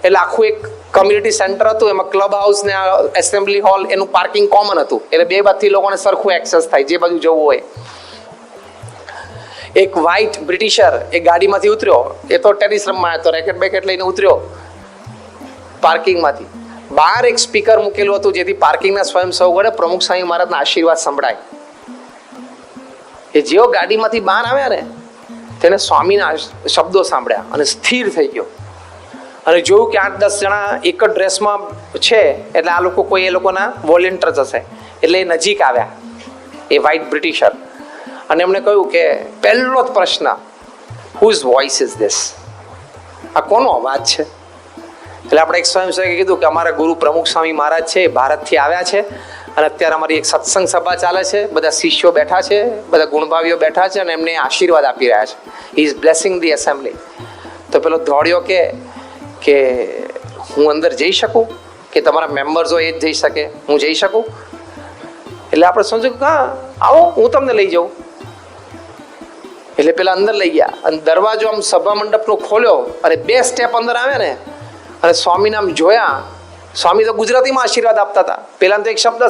S1: એટલે આખું એક કમ્યુનિટી સેન્ટર હતું. એમાં ક્લબ હાઉસ ને એસેમ્બલી હોલ, એનું પાર્કિંગ કોમન હતું. એટલે બે બાજુથી લોકોને સરખું એક્સેસ થાય જે બાજુ જવું હોય. એક વ્હાઇટ બ્રિટિશર એ ગાડીમાંથી ઉતર્યો. એ તો ટેનિસ રમવા આવ્યો, રેકેટ બેકેટ લઈને ઉતર્યો પાર્કિંગમાંથી. બહાર એક સ્પીકર મૂકેલું હતું જેથી પાર્કિંગના સ્વયંસેવકોને પ્રમુખ સાંઈ મહારાજના આશીર્વાદ સંભળાય. એ જેવો ગાડીમાંથી બહાર આવ્યા ને, તેને સ્વામીના શબ્દો સાંભળ્યા અને સ્થિર થઈ ગયો. અને જોયું કે 8-10 જણા એક જ ડ્રેસમાં છે, એટલે આ લોકો કોઈ એ લોકોના વોલેન્ટિયર હશે. એટલે એ નજીક આવ્યા, એ વ્હાઇટ બ્રિટિશર, અને એમણે કહ્યું કે પહેલો જ પ્રશ્ન, હુઝ વોઇસ ઇઝ ધીસ? આ કોનો અવાજ છે? એટલે આપણે એક સ્વયંસેવકે કીધું કે અમારા ગુરુ પ્રમુખ સ્વામી મહારાજ છે, ભારતથી આવ્યા છે અને અત્યારે અમારી એક સત્સંગ સભા ચાલે છે. બધા શિષ્યો બેઠા છે, બધા ગુણભાવીઓ બેઠા છે અને એમને આશીર્વાદ આપી રહ્યા છે. He is blessing the assembly. તો પેલો દોડ્યો કે હું અંદર જઈ શકું, કે તમારા મેમ્બર્સો એ જ જઈ શકે, હું જઈ શકું? એટલે આપણે સમજ્યું કે હા આવો, હું તમને લઈ જાઉં. એટલે પેલા અંદર લઈ ગયા અને દરવાજો આમ સભા મંડપનો ખોલ્યો અને 2 સ્ટેપ અંદર આવ્યા ને, અને સ્વામીને આમ જોયા. સ્વામી તો ગુજરાતીમાં આશીર્વાદ આપતા હતા. પેલા તો એક શબ્દ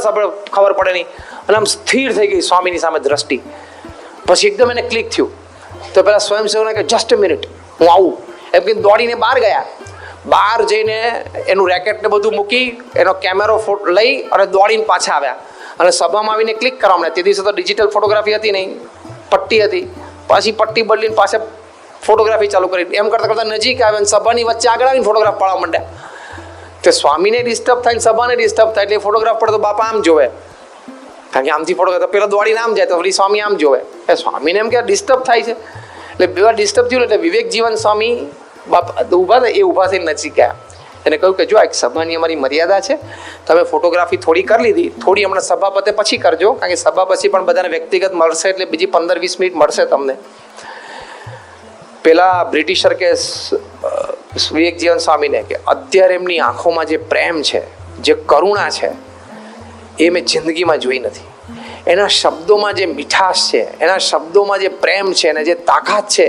S1: ખબર પડે નહીં, અને આમ સ્થિર થઈ ગઈ સ્વામીની સામે દ્રષ્ટિ. પછી એકદમ એને ક્લિક થયું. તો પેલા સ્વયંસેવકને કે જસ્ટ અ મિનિટ, હું આવું એમ કે દોડીને બહાર ગયા. બહાર જઈને એનું રેકેટ ને બધું મૂકી એનો કેમેરો લઈ અને દોડીને પાછા આવ્યા અને સભામાં આવીને ક્લિક કરવા માંડ્યા. તે દિવસે તો ડિજિટલ ફોટોગ્રાફી હતી નહીં, પટ્ટી હતી. પાછી પટ્ટી બદલીને પાછા ફોટોગ્રાફી ચાલુ કરી. એમ કરતાં કરતાં નજીક આવે અને સભાની વચ્ચે આગળ આવીને ફોટોગ્રાફ પાડવા માંડ્યા. તે સ્વામીને ડિસ્ટર્બ થાય ને સભાને ડિસ્ટર્બ થાય એટલે ફોટોગ્રાફ પડે તો બાપા આમ જોવે, કારણ કે આમથી ફોટોગ્રાફ પેલા દોડીને આમ જાય તો વળી સ્વામી આમ જોવે. એ સ્વામીને એમ કે ડિસ્ટર્બ થાય છે એટલે બે વાર ડિસ્ટર્બ થયું એટલે વિવેક જીવન સ્વામી બાપા ઊભા થાય, એ ઊભા થઈને નજીક ગયા. એને કહ્યું કે જો એક સભાની અમારી મર્યાદા છે, તમે ફોટોગ્રાફી થોડી કરી લીધી, થોડી હમણાં સભા પતે પછી કરજો, કારણ કે સભા પછી પણ બધાને વ્યક્તિગત મળશે એટલે બીજી 15-20 મિનિટ મળશે તમને. પેલા બ્રિટિશર કે વિવેક જીવન સ્વામીને કે અત્યારે એમની આંખોમાં જે પ્રેમ છે, જે કરુણા છે, એ મેં જિંદગીમાં જોઈ નથી. એના શબ્દોમાં જે મીઠાશ છે, એના શબ્દોમાં જે પ્રેમ છે અને જે તાકાત છે,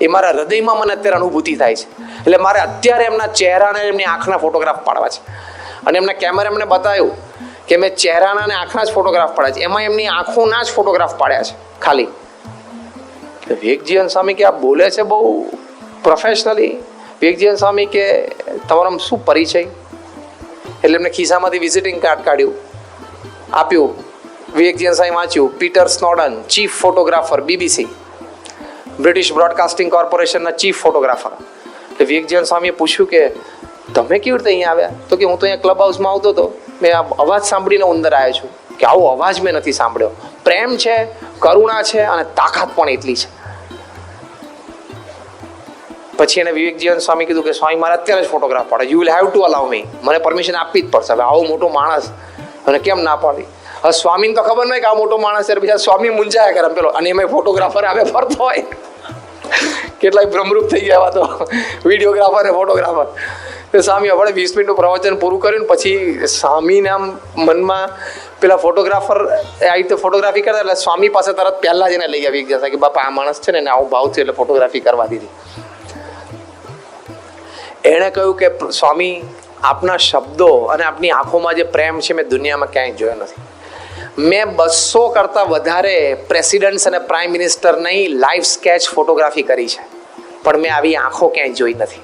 S1: એ મારા હૃદયમાં મને અત્યારે અનુભૂતિ થાય છે. એટલે મારે અત્યારે એમના ચહેરાને એમની આંખના ફોટોગ્રાફ પાડવા છે. અને એમના કેમેરા એમને બતાવ્યું કે મેં ચહેરાના અને આંખના જ ફોટોગ્રાફ પાડ્યા છે, એમાં એમની આંખોના જ ફોટોગ્રાફ પાડ્યા છે ખાલી. વિવેકજીવન સ્વામી કે આ બોલે છે બહુ પ્રોફેશનલી. વિવેકજીવન સ્વામી કે તમારો શું પરિચય? એટલે એમને ખિસ્સામાંથી વિઝિટિંગ કાર્ડ કાઢ્યું, આપ્યું. વિવેકજીવન સ્વામી વાંચ્યું, Peter Snowdon, chief photographer BBC, British broadcasting કોર્પોરેશનના ચીફ ફોટોગ્રાફર. એટલે વિવેકજીવન સ્વામીએ પૂછ્યું કે તમે કેવી રીતે અહીંયા આવ્યા? તો કે હું તો અહીંયા ક્લબ હાઉસમાં આવતો હતો, મેં આ અવાજ સાંભળીને અંદર આવ્યો છું. કે આવો અવાજ મેં નથી સાંભળ્યો. પ્રેમ છે, કરુણા છે અને તાકાત પણ એટલી છે. પછી એને વિવેકજીવન સ્વામી કીધું કે સ્વામી મારે અત્યારે જ ફોટોગ્રાફ પાડે, you will have to allow me, મને પરમિશન આપવી જ પડશે. હવે આવો મોટો માણસ અને કેમ ના પાડી? હવે સ્વામીને તો ખબર નહીં કે આ મોટો માણસ છે, બીજા સ્વામી મૂંઝાયા કરે પેલો, અને એમાં ફોટોગ્રાફર આવે ફરતો હોય. કેટલાય ભ્રમરૂપ થઈ ગયા તો વિડીયોગ્રાફર ને ફોટોગ્રાફર. તો સ્વામી આપણે 20 મિનિટનું પ્રવચન પૂરું કર્યું પછી સ્વામીને આમ મનમાં પેલા ફોટોગ્રાફર આવી રીતે ફોટોગ્રાફી કરતા એટલે સ્વામી પાસે તરત પહેલા જ એને લઈ આવી ગયા કે બાપા આ માણસ છે ને આવું ભાવ થયું એટલે ફોટોગ્રાફી કરવા દીધી. એણે કહ્યું કે સ્વામી આપના શબ્દો અને આપની આંખોમાં જે પ્રેમ છે મેં દુનિયામાં ક્યાંય જોયો નથી. મેં 200 કરતાં વધારે પ્રેસિડેન્ટ્સ અને પ્રાઇમ મિનિસ્ટરની લાઈવ સ્કેચ ફોટોગ્રાફી કરી છે, પણ મેં આવી આંખો ક્યાંય જોઈ નથી.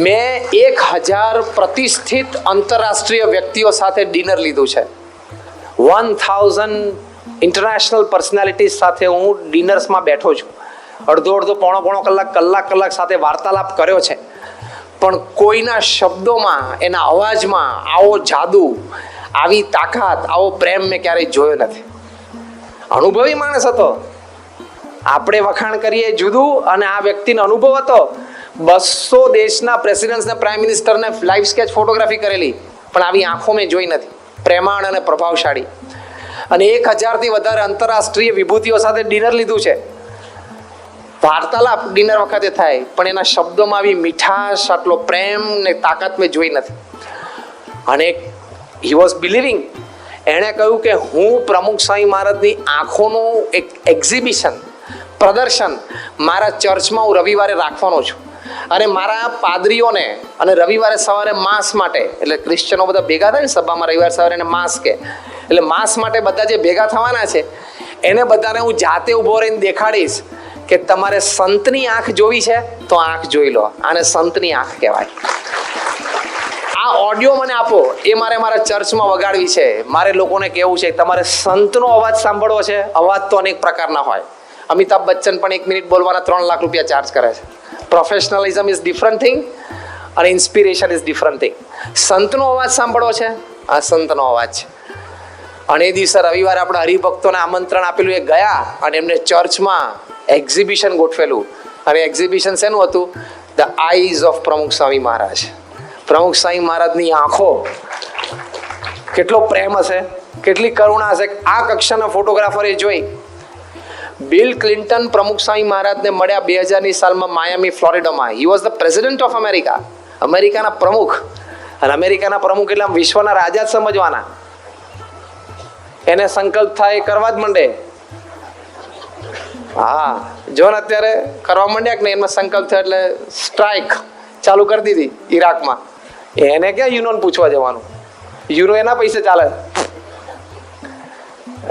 S1: મેં 1000 પ્રતિષ્ઠિત આંતરરાષ્ટ્રીય વ્યક્તિઓ સાથે ડિનર લીધું છે. 1000 ઇન્ટરનેશનલ પર્સનાલિટીઝ સાથે હું ડિનર્સમાં બેઠો છું. અડધો પોણો કલાક સાથે વાર્તાલાપ કર્યો છે, પણ કોઈના શબ્દોમાં, એના અવાજમાં આવો જાદુ, આવી તાકાત, આવો પ્રેમ મેં ક્યારેય જોયો નથી. અનુભવી માણસ હતો. આપણે વખાણ કરીએ જુદું, અને આ વ્યક્તિનો અનુભવ હતો. 200 દેશના પ્રેસિડેન્ટ્સને, પ્રાઇમ મિનિસ્ટરને લાઈવ સ્કેચ ફોટોગ્રાફી કરેલી, પણ આવી આંખો મેં જોઈ નથી. પ્રેમાળ અને પ્રભાવશાળી. અને 1000થી વધારે આંતરરાષ્ટ્રીય વિભૂતિઓ સાથે ડિનર લીધું છે. વાર્તાલાપ ડિનર વખતે થાય, પણ એના શબ્દોમાં આવી મીઠાશ, આટલો પ્રેમ ને તાકાત મેં જોઈ નથી. અને હી વોઝ બિલીવિંગ. એણે કહ્યું કે હું પ્રમુખ સ્વામી મહારાજની આંખોનું એક એક્ઝિબિશન, પ્રદર્શન મારા ચર્ચમાં હું રવિવારે રાખવાનો છું. અને મારા પાદરીઓને અને રવિવારે સવારે માસ માટે, એટલે ક્રિશ્ચનો બધા ભેગા થાય ને સભામાં રવિવારે સવારે એને માસ કે, એટલે માસ માટે બધા જે ભેગા થવાના છે એને બધાને હું જાતે ઊભો રહીને દેખાડીશ કે તમારે સંતની આંખ જોવી છે તો આંખ જોઈ લો, આને સંતની આંખ કહેવાય. આ ઓડિયો મને આપો, એ મારે મારા ચર્ચમાં વગાડવી છે. મારે લોકોને કહેવું છે તમારે સંતનો અવાજ સાંભળવો છે. અવાજ તો અનેક પ્રકારના હોય. અમિતાભ બચ્ચન પણ 1 મિનિટ બોલવાના 3 લાખ રૂપિયા ચાર્જ કરે છે. પ્રોફેશનલિઝમ ઇઝ ડિફરન્ટ થિંગ અને ઇન્સ્પિરેશન ઇઝ ડિફરન્ટ થિંગ. સંતનો અવાજ સાંભળવો છે, આ સંતનો અવાજ છે. અને એ દિવસે રવિવારે આપણે હરિભક્તોને આમંત્રણ આપેલું, એ ગયા અને એમને ચર્ચમાં એક્ઝિબિશન ગોઠવેલું. અને એક્ઝિબિશન શેનું હતું? ધ આઈઝ ઓફ પ્રમુખ સ્વામી મહારાજ. પ્રમુખ સ્વામી મહારાજની આંખો, કેટલો પ્રેમ હશે, કેટલી કરુણા હશે. આ કક્ષાના ફોટોગ્રાફરે જોઈ. બિલ ક્લિન્ટન પ્રમુખ સ્વામી મહારાજને મળ્યા 2000ની સાલમાં માયામી, ફ્લોરિડામાં. He was the president of America. અમેરિકાના પ્રમુખ. અને અમેરિકાના પ્રમુખ એટલે વિશ્વના રાજા જ સમજવાના. એને સંકલ્પ થાય કરવા જ માંડે. હા, જો ને અત્યારે કરવા માંડ્યા કે નહીં, એમાં સંકલ્પ થયો એટલે સ્ટ્રાઇક ચાલુ કરી દીધી ઈરાકમાં. એને ક્યાં યુનોને પૂછવા જવાનું? યુનો એના પૈસે ચાલે.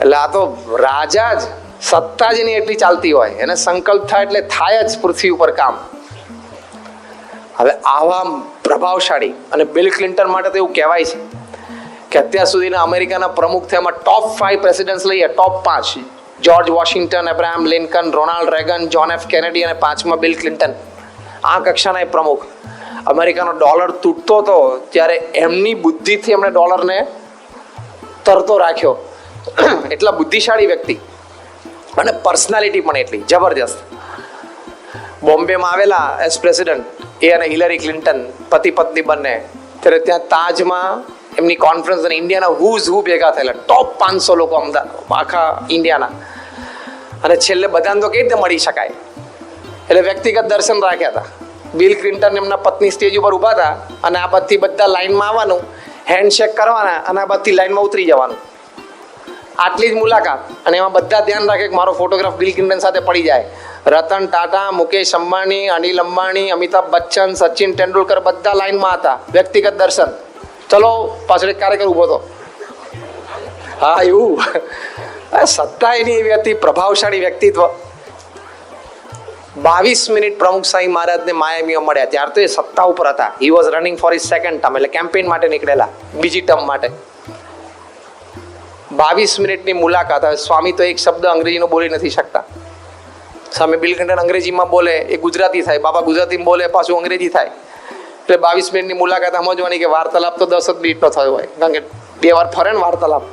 S1: એટલે આ તો રાજા જ, સત્તા જ એની એટલી ચાલતી હોય. એને સંકલ્પ થાય એટલે થાય જ પૃથ્વી ઉપર કામ. હવે આવા પ્રભાવશાળી, અને બિલ ક્લિન્ટન માટે તો એવું કહેવાય છે કે અત્યાર સુધીના અમેરિકાના પ્રમુખ થયામાં ટોપ 5 પ્રેસિડેન્ટ્સ લઈએ, top 5: George Washington, Abraham Lincoln, Ronald Reagan, John F Kennedy અને 5મા બિલ ક્લિન્ટન. આ કક્ષાના પ્રમુખ. અમેરિકાનો ડોલર તૂટતો હતો ત્યારે એમની બુદ્ધિથી એમણે ડોલરને તરતો રાખ્યો. એટલા બુદ્ધિશાળી વ્યક્તિ, અને પર્સનાલિટી પણ એટલી જબરજસ્ત. બોમ્બેમાં આવેલા એઝ પ્રેસિડન્ટ, એ અને હિલરી ક્લિન્ટન પતિ પત્ની બંને, ત્યારે ત્યાં તાજમાં એમની કોન્ફરન્સ, અને ઇન્ડિયાના હુઝ હુ ભેગા થયેલા, ટોપ 500 લોકો આખા ઇન્ડિયાના. અને છેલ્લે બધાને તો કેવી રીતે મળી શકાય, એટલે વ્યક્તિગત દર્શન રાખ્યા હતા. બિલ ક્લિન્ટન એમના પત્ની સ્ટેજ ઉપર ઊભા હતા, અને આ બાજુથી બધા લાઈનમાં આવવાનું, હેન્ડશેક કરવાના, અને આ બાજુથી લાઈનમાં ઉતરી જવાનું. આટલી જ મુલાકાત, અને એમાં બધા ધ્યાન રાખે કે મારો ફોટોગ્રાફ બિલ ક્લિન્ટન સાથે પડી જાય. રતન ટાટા, મુકેશ અંબાણી, અનિલ અંબાણી, અમિતાભ બચ્ચન, સચિન તેંડુલકર બધા લાઈનમાં હતા. વ્યક્તિગત દર્શન. ચલો પાછળ એક કાર્યકર ઊભો હતો. હા, એવું સત્તા એની એવી હતી, પ્રભાવશાળી વ્યક્તિત્વ. 22 મિનિટ પ્રમુખ સાંઈ મહારાજને માયામીમાં મળ્યા. ત્યાર તો એ સત્તા ઉપર હતા. He was running for his second term, એટલે કેમ્પેઇન માટે નીકળેલા, બીજી ટર્મ માટે. 22 મિનિટની મુલાકાત. હવે સ્વામી તો એક શબ્દ અંગ્રેજીનો બોલી નથી શકતા. સામે બિલ ક્લિન્ટન અંગ્રેજીમાં બોલે, એ ગુજરાતી થાય. બાબા ગુજરાતીમાં બોલે, પાછું અંગ્રેજી થાય. એટલે 22 મિનિટની મુલાકાત સમજવાની કે વાર્તાલાપ તો 10 જ મિનિટનો થયો હોય, કારણ કે 2 વાર ફરે ને વાર્તાલાપ.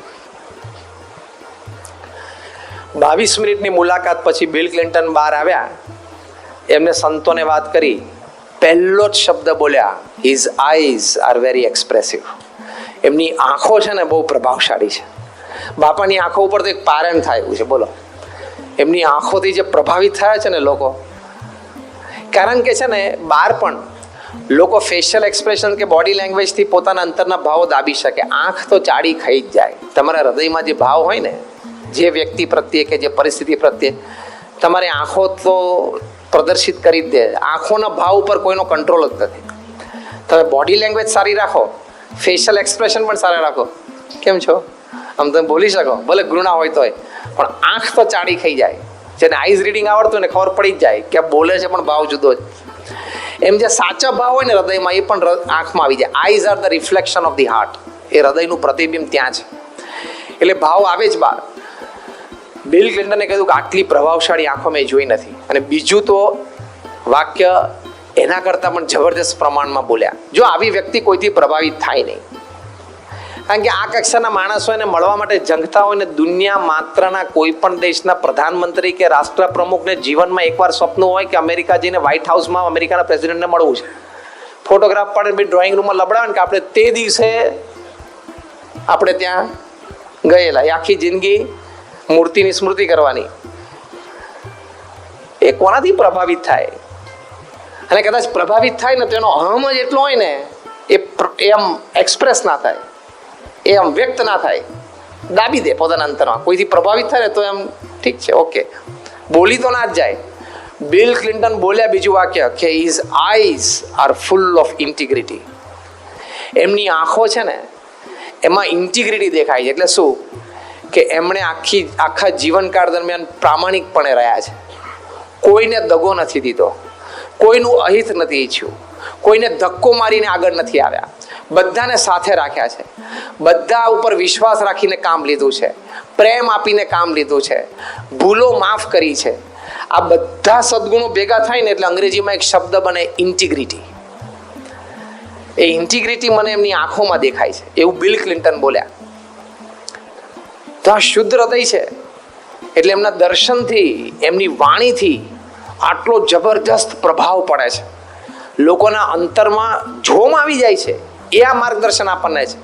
S1: 22 મિનિટની મુલાકાત પછી બિલ ક્લિન્ટન બહાર આવ્યા. એમને સંતોને વાત કરી. પહેલો જ શબ્દ બોલ્યા, his eyes are very expressive. એમની આંખો છે ને બહુ પ્રભાવશાળી છે. બાપાની આંખો ઉપર તો એક પારણ થાય એવું છે. બોલો, એમની આંખોથી જે પ્રભાવિત થયા છે ને લોકો, કારણ કે છે ને બહાર પણ લોકો ફેશિયલ એક્સપ્રેશન કે બોડી લેંગ્વેજથી પોતાના અંતરના ભાવો દાબી શકે. આંખ તો ચાડી ખાઈ જ જાય. તમારા હૃદયમાં જે ભાવ હોય ને, જે વ્યક્તિ પ્રત્યે કે જે પરિસ્થિતિ પ્રત્યે, તમારી આંખો તો પ્રદર્શિત કરી જ દે. આંખોના ભાવ ઉપર કોઈનો કંટ્રોલ જ નથી. તમે બોડી લેંગ્વેજ સારી રાખો, ફેશિયલ એક્સપ્રેશન પણ સારા રાખો. કેમ છો? આમ તમે બોલી શકો, ભલે ઘૃણા હોય તોય, પણ આંખ તો ચાડી ખાઈ જાય. જેને આઈઝ રીડિંગ આવડતું હોય ને ખબર પડી જ જાય કે બોલે છે પણ ભાવ જુદો જ. એમ જે સાચા ભાવ હોય ને હૃદયમાં, એ પણ આંખમાં આવી જાય. Eyes are the reflection of the heart. એ હૃદયનું પ્રતિબિંબ ત્યાં છે, એટલે ભાવ આવે જ બહાર. બિલ ક્લિન્ટને કહ્યું કે આટલી પ્રભાવશાળી આંખો મેં જોઈ નથી. અને બીજું તો વાક્ય એના કરતાં પણ જબરદસ્ત પ્રમાણમાં બોલ્યા. જો આવી વ્યક્તિ કોઈથી પ્રભાવિત થાય નહીં, કારણ કે આ કક્ષાના માણસો એને મળવા માટે જંગતા હોય ને. દુનિયા માત્રના કોઈ પણ દેશના પ્રધાનમંત્રી કે રાષ્ટ્ર પ્રમુખને જીવનમાં એકવાર સ્વપ્ન હોય કે અમેરિકા જઈને વ્હાઇટ હાઉસમાં અમેરિકાના પ્રેસિડેન્ટને મળવું છે. ફોટોગ્રાફ પાડીને બી ડ્રોઈંગ રૂમમાં લબડાવે ને કે આપણે તે દિવસે આપણે ત્યાં ગયેલા. એ આખી જિંદગી મૂર્તિની સ્મૃતિ કરવાની. એ કોનાથી પ્રભાવિત થાય? અને કદાચ પ્રભાવિત થાય ને તો એનો અહમ જ એટલો હોય ને, એ આમ એક્સપ્રેસ ના થાય, એ આમ વ્યક્ત ના થાય, દાબી દે પોતાના અંતરમાં. કોઈથી પ્રભાવિત થાય ને તો એમ ઠીક છે, ઓકે, બોલી તો ના જ જાય. બિલ ક્લિન્ટન બોલ્યા બીજું વાક્ય કે his eyes are full of integrity. એમની આંખો છે ને એમાં ઇન્ટિગ્રિટી દેખાય છે. એટલે શું કે એમણે આખા જીવનકાળ દરમિયાન પ્રામાણિકપણે રહ્યા છે. કોઈને દગો નથી દીધો, કોઈનું અહિત નથી ઈચ્છ્યું, કોઈને ધક્કો મારીને આગળ નથી આવ્યા, બધાને સાથે રાખ્યા છે, બધા ઉપર વિશ્વાસ રાખીને કામ લીધું છે, પ્રેમ આપીને કામ લીધું છે, ભૂલો માફ કરી છે. આ બધા સદગુણો ભેગા થાય ને એટલે અંગ્રેજીમાં એક શબ્દ બને, ઇન્ટિગ્રિટી. એ ઇન્ટિગ્રિટી મને એમની આંખોમાં દેખાય છે, એવું બિલ ક્લિન્ટન બોલ્યા. તો આ શુદ્ધ હૃદય છે, એટલે એમના દર્શનથી, એમની વાણીથી આટલો જબરજસ્ત પ્રભાવ પડે છે. લોકોના અંતરમાં જોમ આવી જાય છે. એ આ માર્ગદર્શન આપણને છે.